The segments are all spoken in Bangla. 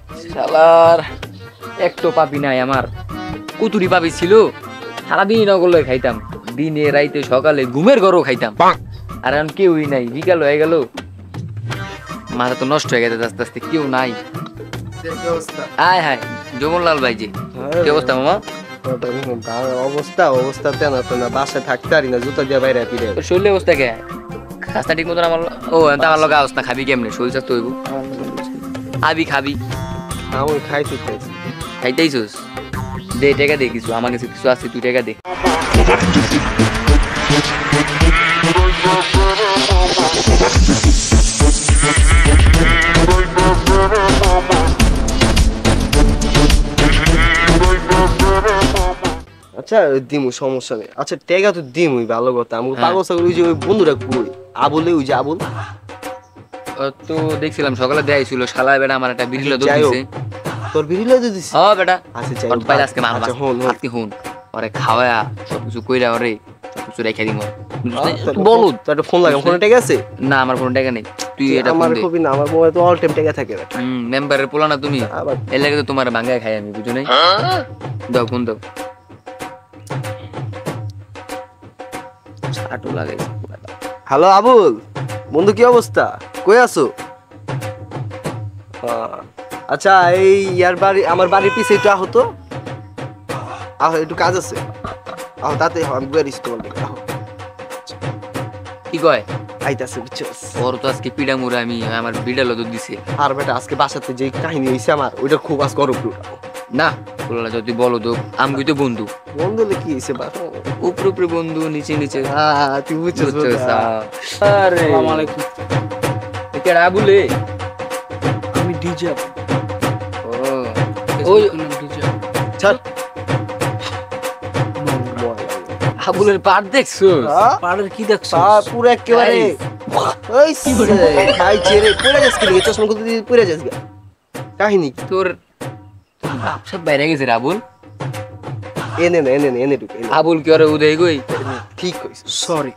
শালার একটু পাবি নাই আমার কুতুরি পাবি ছিল সারাদিন নগলে খাইতাম দিনে রাইতে সকালে ঘুমের ঘরও খাইতাম আর এখন কেউই নাই বিকাল হয়ে গেল মাথা তো নষ্ট হয়ে গেছে আস্তে আস্তে কেউ নাই আয় হায় জমনলাল ভাই জি কি অবস্থা মামা অবস্থা অবস্থা তেনা তেনা বাসায় থাকতে পারি না জুতা দিয়ে বাইরে ফিরে তোর শরীরের অবস্থা কে খাস্তা ঠিক মতন আমার ও আমার লগে অবস্থা খাবি কেমনে শরীর স্বাস্থ্য হইব আবি খাবি আমি খাইতে চাইছি খাইতেইছস দে টাকা দে কিছু আমার কাছে কিছু আছে তুই টাকা দে আচ্ছা দিমু সমস্যা নেই আচ্ছা টেকা তো দিমুই ভালো কথা আমি পাগল ছাগল ওই যে ওই বন্ধুরা কই আবুলে ওই যে আবুল তো দেখছিলাম সকালে দেয়াইছিল শালা বেটা আমার একটা বিড়িলো দুধ দিছে তোর বিড়িলে দুধ দিছে হ্যাঁ বেটা আচ্ছা যাই ওর বাইরে আজকে মারবা আচ্ছা হুন আজকে হুন ওরে খাওয়া সব কিছু কইরা ওরে সব কিছু রেখে দিমু বলুদ তোর একটা ফোন লাগা ফোনে টেকা আছে না আমার কোনো টাকা নেই তুই এটা আমার ফোন খুবই না আমার মোবাইল তো অল টাইম টেকা থাকে মেম্বারের পোলা না তুমি আবার এর লাগে তো তোমার ভাঙ্গায় খাই আমি বুঝো নাই দাও ফোন দাও ছাটু লাগাইছে পুরা দাও। হ্যালো আবুল বন্ধু কি অবস্থা কই আছো আচ্ছা এই ইয়ার বাড়ি আমার বাড়ির পিছে একটু আহো তো আহ একটু কাজ আছে আহ তাতে আমি বেরিস তোমার দিকে আহ কি কয় আইতাছে বুঝছস ওর তো আজকে পিড়া মুড়া আমি আমার বিড়ালো দুধ দিছে আর বেটা আজকে বাসাতে যে কাহিনী হইছে আমার ওইটা খুব আজ গরম না বললা যদি বলো তো আমি তো বন্ধু বন্ধু হলে কি হইছে বা উপরে উপরে বন্ধু নিচে নিচে তুই বুঝছস আরে আসসালামু আলাইকুম কেডা বলে আমি ডিজে ও ওই ডিজে ছাড় আবুলের পাট দেখছো পাড়ের কি দেখছো পুরো একেবারে ওই কি বলে ভাই চেরে পুরো যাস কি চশমা খুলতে দিয়ে পুরো যাস কাহিনী তোর বাপ সব বাইরে গেছে রে আবুল এনে ঢুক আবুল কি ওরে উদয় গই ঠিক কইছ সরি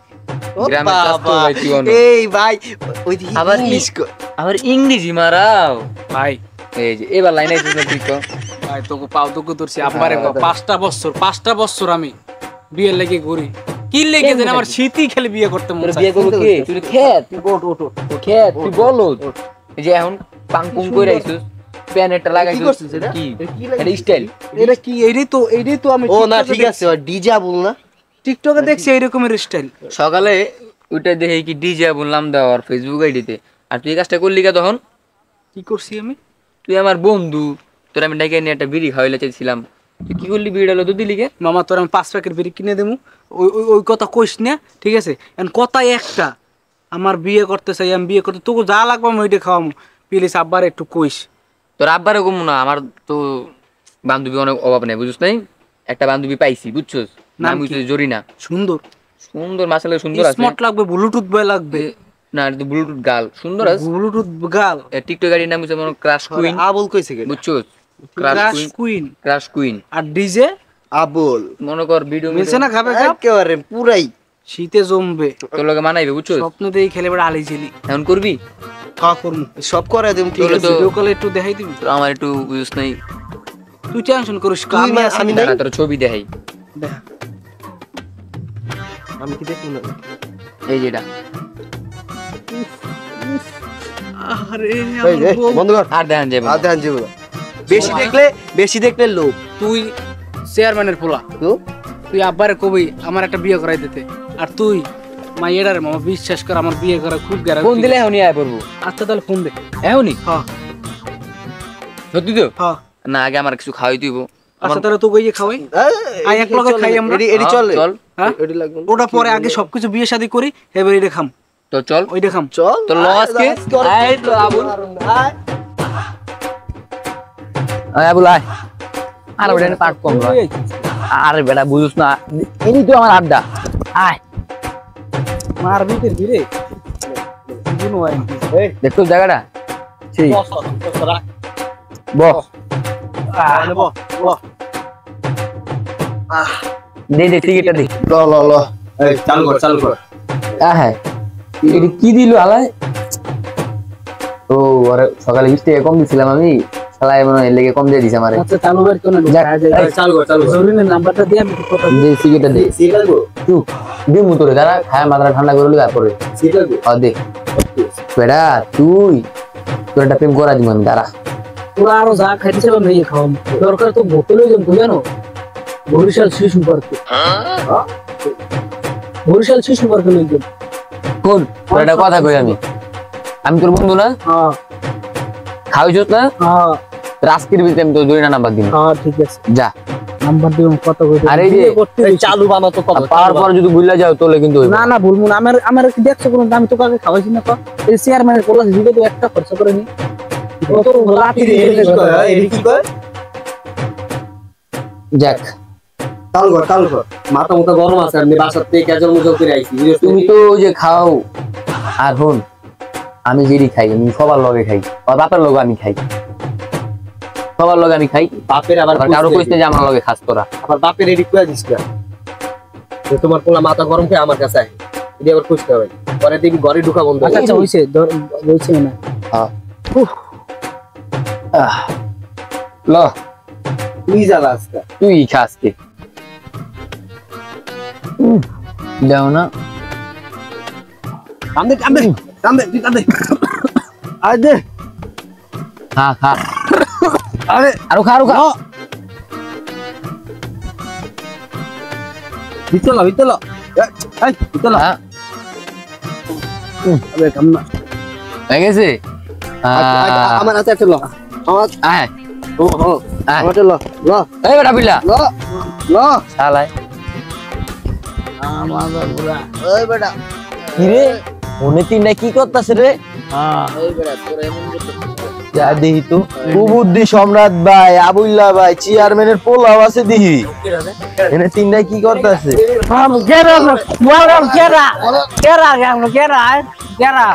গ্রামে স্বাস্থ্য ভাই কি হলো এই ভাই ওই দিকে আবার ইংলিশ কর আবার ইংরেজি মারাও ভাই এই যে এবার লাইনে আইছিস ঠিক তো ভাই তোকে পাও তোকে ধরছি আব্বারে 5টা বছর আমি বিয়ে লেগে ঘুরি কি লেগে যেন আমার শীতই খেলে বিয়ে করতে মন তোর চায় বিয়ে করব কি তুই খেত তুই খেত তুই বলো এই যে এখন পাংপুং কইরা আইছিস প্যানেটটা লাগাইছিস কি এটা স্টাইল এটা কি এইটাই তো আমি ও না ঠিক আছে ডিজে আবুল না টিকটকে দেখছি এই রকমের স্টাইল সকালে ওইটা দেখে কি ডিজে বললাম দেওয়ার ফেসবুক আইডিতে আর তুই এই কাজটা করলি কা তখন কি করছি আমি তুই আমার বন্ধু তোর আমি ডাইকে নিয়ে একটা বিড়ি খাওয়াইলে চাইছিলাম তুই কি করলি বিড়ি হলো তো দিলি কে মামা তোর আমি 5 প্যাকেট বিড়ি কিনে দেবো ওই কথা কইস না ঠিক আছে এখন কথা একটা আমার বিয়ে করতে চাই আমি বিয়ে করতে তোকে যা লাগবে আমি ওইটা খাওয়াবো প্লিজ আব্বার একটু কইস তোর আব্বারে কম না আমার তো বান্ধবী অনেক অভাব নেই বুঝছ নাই একটা বান্ধবী পাইছি বুঝছস নাম হইছে জরিনা সুন্দর সুন্দর মাশাআল্লাহ সুন্দর আছে স্মার্ট লাগবে ব্লুটুথ বয় লাগবে না এটা ব্লুটুথ গাল সুন্দর আছে ব্লুটুথ গাল টিকটক গাড়ির নাম হইছে মনে ক্রাশ কুইন আবুল কইছে কি বুঝছস ক্রাশ কুইন ক্রাশ কুইন আর ডিজে আবুল মনে কর ভিডিও মিলছে না খাবে একেবারে পুরাই শীতে জমবে তোর লগে মানাইবে বুঝছস স্বপ্ন দেই খেলে বেড়া আলি ঝিলি এখন করবি খাওয়া করবো সব করে দেম ঠিক তোরে আছে তো- ভিডিও কলে একটু দেখাই দিবি তোর আমার একটু বুঝছ নাই তুই টেনশন করিস তুই আমি না- আছি আমি না। নাই। তোর ছবি দেখাই দেখা। আমি কি দেখি না এই যেটা আরে এই আমার যে বউ। বন্ধ কর আর দেখান যাবে না। আর ধ্যান জীবন বেশি দেখলে লোভ তুই চেয়ারম্যানের পোলা তো তুই আব্বারে কবি আমার একটা বিয়ে করাই দিতে আর তুই মাইয়েরারে মামা বিশ্বাস কর আমার বিয়ে করা খুব ফোন গ্যারান্টি দিলে এখনই আয় পড়বো আচ্ছা তাহলে ফোন দে এখনই হ্যাঁ সত্যি তো হ্যাঁ না আগে আমার কিছু খাওয়াই দিব আচ্ছা তাহলে তোকে ইয়ে খাওয়াই আই এক লগে খাই আমরা। এডি চলে চল হ্যাঁ এডি লাগবে না। ওটা পরে আগে সবকিছু বিয়ে শাদী করি এবার এটা খাম তো চল ওইটা খাম চল তো ল আজকে আয় তো আবুল আয়। আয় আবুল আয় আর বেটা পাট কম লয়। আরে বেটা বুঝছ না এই তো আমার আড্ডা আয় মার ভিতর ভিড়ে বুনো আই দেখছো জায়গাটা সেই বস দে দে টিকিটটা দে ল এই চালু কর হ্যাঁ এটা কি দিল আলাই ও আরে সকালে 20 টাকা কম দিছিলাম আমি শালা মনে হয় লেগে কম দিয়ে দিছে আমারে আচ্ছা চালু কর কোন চালু কর জরুরি নাম্বারটা দিয়ে আমি কথা দে সিগারেটটা দে সিগারেট গো তু দে মুতরে দাঁড়া খায় মাথা ঠান্ডা করে লিগা পরে সিগারেট গো দে বেড়া তুই তোর একটা প্রেম করা দিম আমি দাঁড়া তোরা আরো যা খাইতেছে বা মেয়ে খাওয়াম দরকার তো বোতলে জন তুই জানো বরিশাল শিশু পার্কে বরিশাল শিশু পার্কে লইজন কোন তোর একটা কথা কই আমি তোর বন্ধু না হ্যাঁ খাওয়াইছস না হ্যাঁ রাস্কির ভিতরে আমি তোর জরিনা নাম্বার দিন হ্যাঁ ঠিক আছে যা নাম্বার দিও কত কইতে আরে যে চালু বানা তো কত পাওয়ার পর যদি ভুলে যাও তোলে কিন্তু হইবে না না ভুলমু না আমার আমার কি দেখছো কোন আমি তো কাকে খাওয়াইছি না তো এই চেয়ারম্যানের কোলা দিবে তো একটা খরচ করে নি কত লাঠি দিয়ে এর কি কয় যাক চালু কর মাথা মুথা গরম আছে আমি বাসার থেকে ক্যাজল মুজল করে আইছি তুমি তো ওই যে খাও আর হন আমি যেরি খাই আমি সবার লগে খাই আর বাপের লগে আমি খাই সবার লগে আমি খাই বাপের আবার আর কারো কইতে যে আমার লগে খাস তোরা আবার বাপের এডি কইয়া দিস না যে তোমার পোলা মাথা গরম করে আমার কাছে আয় এডি আবার খুঁজতে হবে পরে দেখবি ঘরে ঢুকা বন্ধ আচ্ছা আচ্ছা হইছে হইছে না ল তুই জ্বালা আজকে তুই খাস কে দাও না কান্দে আয় দে খা খা আরে আরো খা ভিতর এই ভিতর হ্যাঁ, আবে কাম না হয়ে গেছে আমার হাতে একটা ল আমার আয় ও ও আয়। আমারটা ল ল এই বেটা বিল্লা ল ল শালায় আমার পুরা ওই বেটা কি রে মনে তিনটা কি করতাছে রে হ্যাঁ এই বেটা তোরা এমন করতে যা দেখি তো কুবুদ্ধি সম্রাট ভাই আবুল্লাহ ভাই চেয়ারম্যানের পোলাও আছে দিহি এনে তিনটা কি করতেছে हम केरा वाला केरा केरा केरा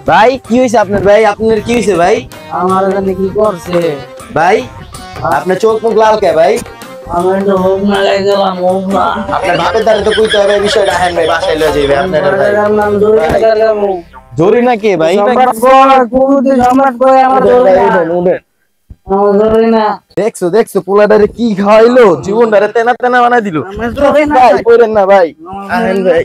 ভাই কি হয়েছে আপনার ভাই আপনার কি হয়েছে ভাই আমার জানি কি করছে ভাই আপনার চোখ মুখ লাল কে ভাই আমি তো হোক না গেলাম হোক না আপনার বাপের দ্বারা তো কইতে হবে বিষয়টা হ্যাঁ ভাই বাসায় লয়ে যাবে আপনার ভাই নাম জোরে গেলাম জরি না কে ভাই সম্রাট কয় কুরুদি সম্রাট কয় আমার জোরে না আমার জোরে না দেখছো পোলাডারে কি খাওয়াইলো জীবনটারে তেনা তেনা বানাই দিল আমার জোরে না ভাই কইরেন না ভাই আহেন ভাই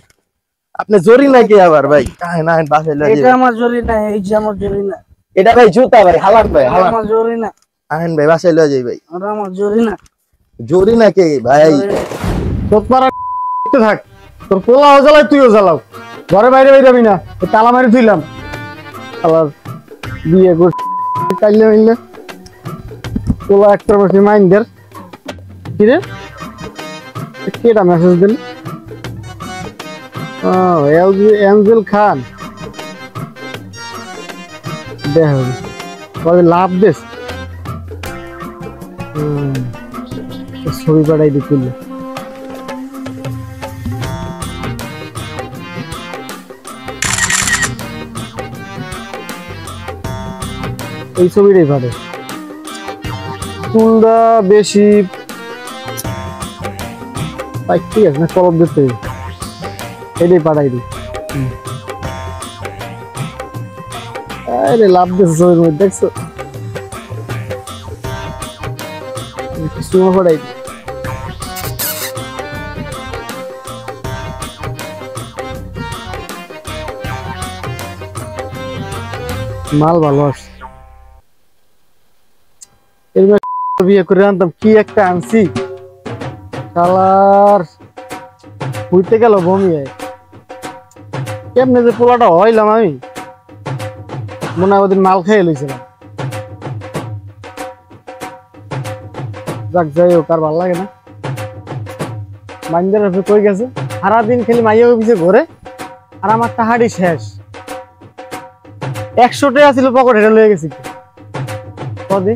আপনি জরি না কে আবার ভাই আহেন আহেন বাসায় লয়ে এটা যাবে আমার জোরে না এই যে আমার জোরে না এটা ভাই জুতা ভাই হালান ভাই এটা হালান আমার জোরে না আহেন ভাই বাসায় লয়ে যাই ভাই আর আমার জোরে না জরি না কে ভাই তোর পাড়া থাক তোর পোলাও জ্বালাই তুইও জ্বালাও ঘরে বাইরে যাবি না তালা মারি তুইলাম আবার বিয়ে করছি কাইলে মাইলে পোলা একটা বসে মাইন্ডের কিরে কেটা মেসেজ দিল এঞ্জেল খান দেখ লাভ দেশ ছবি পাঠাই দিচ্ছিল এই ছবিটাই পারে ফুলটা বেশি ঠিক আছে না কলম দিতে এটাই পাঠাই দি আরে লাভ দিচ্ছে ছবির মধ্যে দেখছো সময় পাঠাই দি মাল ভালো আছে বিয়ে করে আনতাম কি একটা আনছি কালার হইতে গেল বমি কেমনে যে পোলাটা হইলাম আমি মনে হয় ওদিন মাল খেয়ে লইছিলাম যাক যাই হোক আর ভালো লাগে না মাইন্দের কই গেছে সারাদিন খালি মাইয়া পিছিয়ে ঘরে আর আমার টাহাড়ি শেষ 100 টাকা ছিল পকেট হেঁটে লয়ে গেছি কদি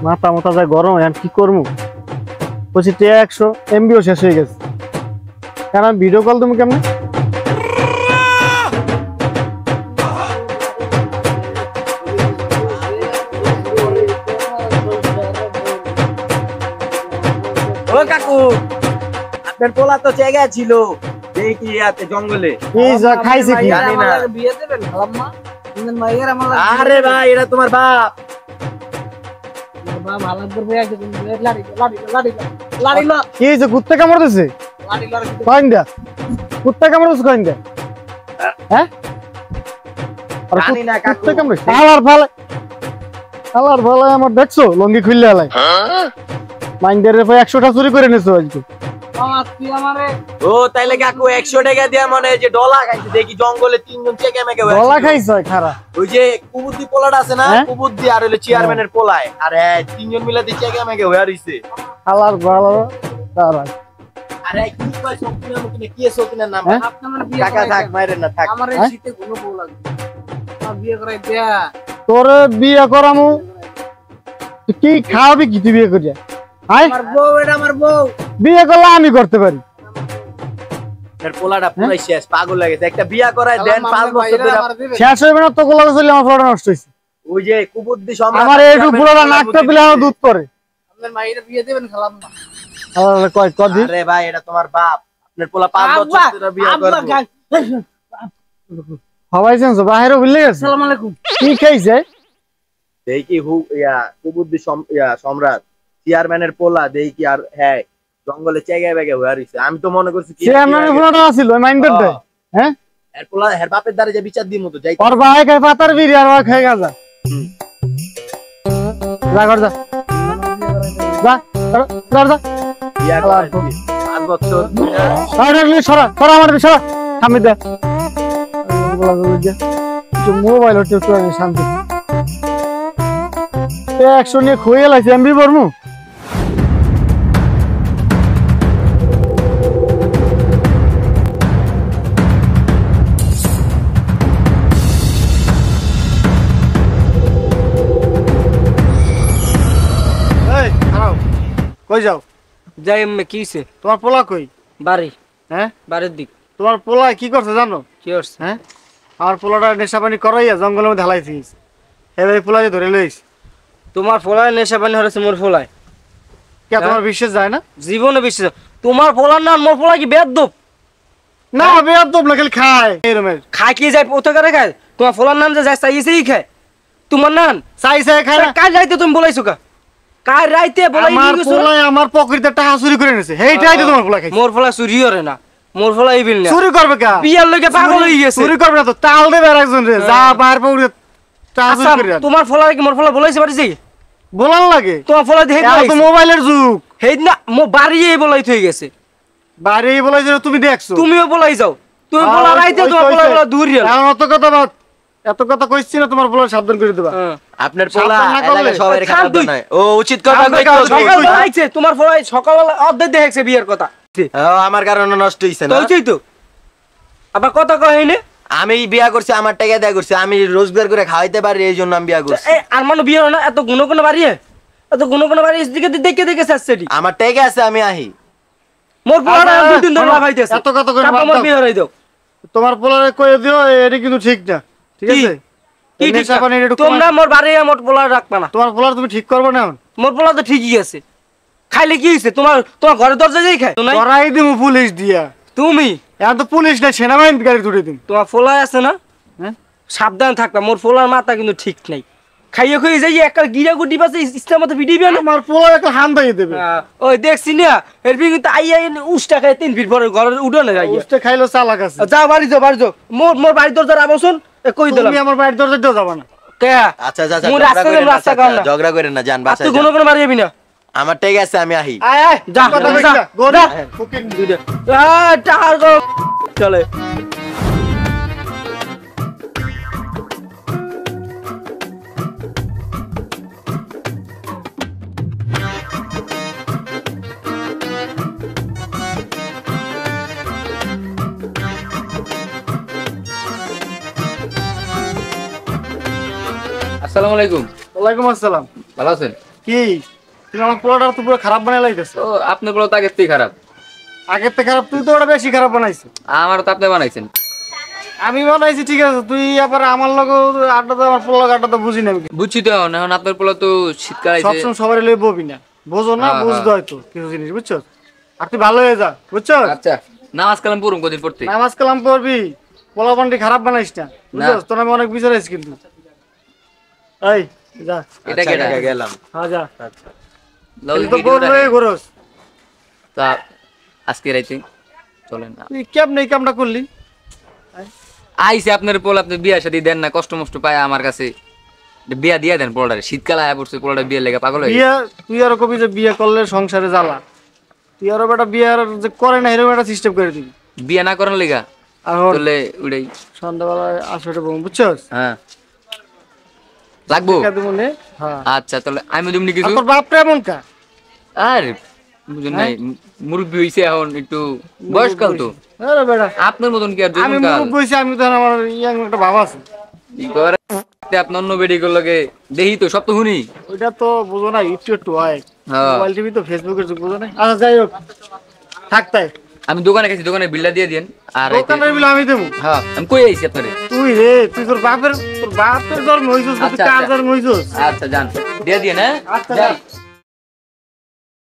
মাথা মাথা যায় গরম এখন কি করবো বলছি 100 এমবিও শেষ হয়ে গেছে কারণ ভিডিও কল তুমি কেমন ও কাকু আপনার পোলা তো জায়গা ছিল দেখি ইয়াতে জঙ্গলে খাইছে কি জানি না। বিয়ে দেবেন খালাম্মা আপনার মাইয়ের আমার আরে ভাই এটা তোমার বাপ। বাবা ভালো করে আছে তুমি লাড়ি লাড়ি লাড়ি লাড়ি কি হয়েছে কুত্তা কামড় দিছে লাড়ি লাড়ি কয়েন দা কুত্তা কামড় দিছে কয়েন দা হ্যাঁ আর জানি না কাকু। কুত্তা কামড় আলার ভালে আমার দেখছো লঙ্গি খুললে আলাই মাইন্ডের 100টা চুরি করে নিছো আজকে তুই আমারে ও তাইলে কাকু 100 টাকা দিয়া মনে হয় যে ডলা খাইছে, দেখি জঙ্গলে তিনজন চেকে মেকে গলা খাইছ খারা ওই যে কুবুদ্দি পোলাটা আছে না, হ্যাঁ? কুবুদ্দি আর হলো চেয়ারম্যানের পোলায়, আর তিনজন মিলে দিয়ে চেকে মেকে হয়ে রইছে। আলার ভালো দাঁড়ায় আরে কি কয় সকিনা মুকিনা কি সকিনার নাম? হ্যাঁ? আপনার বিয়ে কাকা থাক মাইরেন না থাক। আমার এই হ্যাঁ? শীতে কোনো বউ লাগবে আমার বিয়ে করাই দেয়া তোর বিয়ে করামু তুই কি খাওয়াবি কি তুই বিয়ে করিয়া হাই আমার বউ এটা আমার বউ বিয়ে করলে আমি করতে পারি এর পোলাটা পুরাই শেষ, পাগল লাগে একটা বিয়া করায় দেন 5 বছর ধরে। শেষ হইবে না তো গোলা চলে আমার ফলটা নষ্ট হইছে ওই যে কুবুদ্দি সম্রাট আমার এইটু পুরোটা নাকটা পিলে আমার দুধ করে আপনার মাইয়ের বিয়ে দেবেন খেলাম না আল্লাহ কয় কদি আরে ভাই এটা তোমার বাপ, আপনার পোলা 5 বছর ধরে বিয়া আব্বা করবে। সবাই জানছো বাইরে ভুলে গেছে আসসালামু আলাইকুম কি খাইছে দেখি কুবুদ্দি সম্রাট চেয়ারম্যানের পোলা দেখি, আর হ্যাঁ জঙ্গলে চেগে বেগে হয়ে রইছে। আমি তো মনে করছি কি চেয়ারম্যানের ফোনটা ছিল মাইন্ডের দে হ্যাঁ এর পোলা এর বাপের দ্বারে যে বিচার দিমু তো যাই। ওর ভাই খায় পাতার বিড়ি আর ওর খায় গাঁজা যা কর যা যা কর যা বিয়া করায় 5 বছর সরা সরা আমার সরা থামি দে মোবাইল হচ্ছে শান্তি 100 নিয়ে খুঁয়ে লাগছে এমবি বর্মু কই যাও যাই এমনি কি হইছে তোমার পোলা কই বাড়ি হ্যাঁ বাড়ির দিক তোমার পোলা কি করছে জানো কি হচ্ছে হ্যাঁ আমার পোলাটা নেশা পানি করাইয়া জঙ্গলের মধ্যে হেলাইছিস এবার পোলাকে ধরে লইস তোমার ফলায় নেশা পানি হচ্ছে মোর ফলায় কে তোমার বিশ্বাস যায় না জীবনে বিশ্বাস তোমার ফলার নাম মোর ফলা কি বেয়াদব না বেয়াদব না খালি খায় এরমের খায় কি যায় পথকারে খায় তোমার ফলার নাম যে যায় চাইছেই খায় তোমার নাম চাই চাই খায় না কাল রাইতে তুমি বলাইছো কা কাল রাইতে বলাই আমার পোলাই আমার পকেটে টাকা চুরি করে নিছে হেইটাই তো তোমার পোলা খাইছে মোর ফলা চুরি করে না মোর ফলা ইবিল না চুরি করবে কা বিয়ার লইকে পাগল হয়ে গেছে চুরি করবে না তো তাল দেবে আর একজন রে যা বাইরে পড়ে টাকা আচ্ছা, চুরি করে তোমার ফলা কি মোর ফলা বলাইছে পারিছি বলার লাগে তোমার ফলা দেখে এখন তো মোবাইলের যুগ হেই না মো বাড়িয়ে বলাই থই গেছে বাইরে বলে যে তুমি দেখছো তুমিও বলাই যাও তুমি বলা রাইতে তোমার ফলা বলা দূর রিয়া এখন এত কথা কইছি না তোমার পোলা সাবধান করে দেবা আপনার পোলা সাবধান না করলে- এলাকা সবাই খাল খারাপ দুই। বানায়। ও উচিত কথা আমরা কইতো। কাল সকাল কইছি। বলাইছে তোমার ফলা সকালবেলা অর্ধেক দেখেছে বিয়ের কথা আমার কারণে নষ্ট হইছে তো না। হইছেই তো আবার কথা কয় না আমি বিয়া করছি আমার টাকা দেয়া করছি, আমি রোজগার করে খাওয়াইতে পারি এই জন্য আমি বিয়া করছি। এই আর মানুষ বিয়ে হয় না এত গুণ গুণ বাড়িয়ে এত গুণ গুণ বাড়িয়ে দিকে দেখে দেখে চাচ্ছেটি আমার টাকা আছে আমি আহি। মোর পোলাটা আচ্ছা, দুই দিন ধরে শোনো, লাগাইতেছে এত কথা কই না, তারপর বাদ মোর দাও। বিয়ে হরাই দাও তোমার পোলারে কয়ে দিও এটা কিন্তু ঠিক না ঠিক কি? আছে কি ঠিক নেশা না? পানি একটু তোমরা মোর বাড়ি মোর পোলা রাখবা না তোমার পোলার তুমি ঠিক করবে না মোর পোলা তো ঠিকই আছে খাইলে কি হইছে তোমার তোমার ঘরের দরজা যাই খায় নাই? করাই দিমু পুলিশ দিয়া তুমি এখন তো পুলিশ না সেনাবাহিনী গাড়ি তুলে দিন তোমার ফোলাই আছে না হ্যাঁ? সাবধান থাকবা মোর ফোলার মাথা কিন্তু ঠিক নাই খাইয়ে খুঁয়ে যাই একটা গিরা গুটি পাশে ইসলাম মতো ভিডিও না আমার পোলা একটা হান দিয়ে দেবে ওই দেখছি না এর কিন্তু আইয়া উষ্টা খাই 3 ফিট পরে ঘরের উঠোনে যাই উস্তে খাইলো চালাক আছে যাও বাড়ি যাও মোর বাড়ির দরজার আবসন কই দিলাম তুমি আমার বাড়ির দরজা দিয়েও যাবা না কে আচ্ছা আচ্ছা মোর ঝগড়া করেন না, রাস্তা চাচা, কাম না ঝগড়া করেন না, যান আর বাসায় তুই যান। কোনো কোনো বাড়ি যাবি না আমার টাকা আছে আমি আহি। আয় আয় যা কথা যা, কইছ না, গো যা। না, ফুকিং। টাকার গো চলে আসসালামু আলাইকুম। ওয়ালাইকুম আসসালাম ভালো আছেন? কি তুমি আমার পোলাটা তো পুরো খারাপ বানাই লাইতেছো ও আপনার গুলো তো আগের থেকে খারাপ। আগের থেকে খারাপ তুই তো ওটা বেশি খারাপ বানাইছো আমারও তো আপনি বানাইছেন। আমি বানাইছি ঠিক আছে তুই আবার আমার লগে আড্ডা তো আমার পোলা আড্ডা তো বুঝি না আমি বুঝছি তো এখন এখন আপনার পোলা তো শীতকাল আইছে। সবসময় সবাই লই ববি না বোঝো না হ্যাঁ, বুঝতে হয়তো কিছু জিনিস বুঝছো আর তুই ভালো হয়ে যা বুঝছো আচ্ছা নামাজ কালাম পড়ুন কদিন পড়তে। নামাজ কালাম পড়বি পোলা পান্ডি খারাপ বানাইস না বুঝছস তোর আমি অনেক বিচারাইছি কিন্তু এই যা এটা আচ্ছা, কেডা কাকা, গেলাম হ্যাঁ যা লও তুই তো ভিডিওটা বললে নেন। ঘুরস তা আজকে রাইতে চলেন তুই কেমনে এই কামটা করলি আইসে আপনার পোল আপনি বিয়া শাদী দেন না কষ্ট মষ্ট পায় আমার কাছে বিয়া দিয়া দেন পোলারে শীতকাল আয়া পড়ছে পোলাটা বিয়ে লেগে পাগল হয়ে গেছে। বিয়ে তুই আরো কবি যে বিয়ে করলে সংসারে জ্বালা তুই আরো বেটা বিয়ে আর যে করে না এরকম একটা সিস্টেম করে দিবি বিয়া না করার লেগা এখন চলে উড়াই সন্ধ্যাবেলায় আসবে বউ বুঝছস হ্যাঁ লাগবো মনে হ্যাঁ আচ্ছা তাহলে আমি তুমি আর কিছু তোর বাপটা এমন কা আর বুঝুন নাই মুরব্বী হইছে এখন একটু বয়সকাল তো আরে বেটা আপনার মতন কি আর আমি যৌবনকাল মুখ বইছি আমি তো আমার ইয়াং একটা ভাব আছে ই করে আপনার অন্য বেডি গুলো লাগে দেখি তো সব তো শুনি ওইটা তো বুঝো না একটু একটু হয় হ্যাঁ। মোবাইল টিভি তো ফেসবুকের যুগ বুঝো না আচ্ছা যাই হোক থাকতাই আমি দোকানে গেছি দোকানে বিলটা দিয়ে দিন আর এই যে- দোকানের বিল আমি দেবো হ্যাঁ আমি কই আইছি আপনারে তুই রে তুই তোর বাপের জন্ম হইছিস তুই আচ্ছা, কার আচ্ছা। জন্ম হইছিস আচ্ছা যান দিয়ে দিয়ে না আচ্ছা, যা।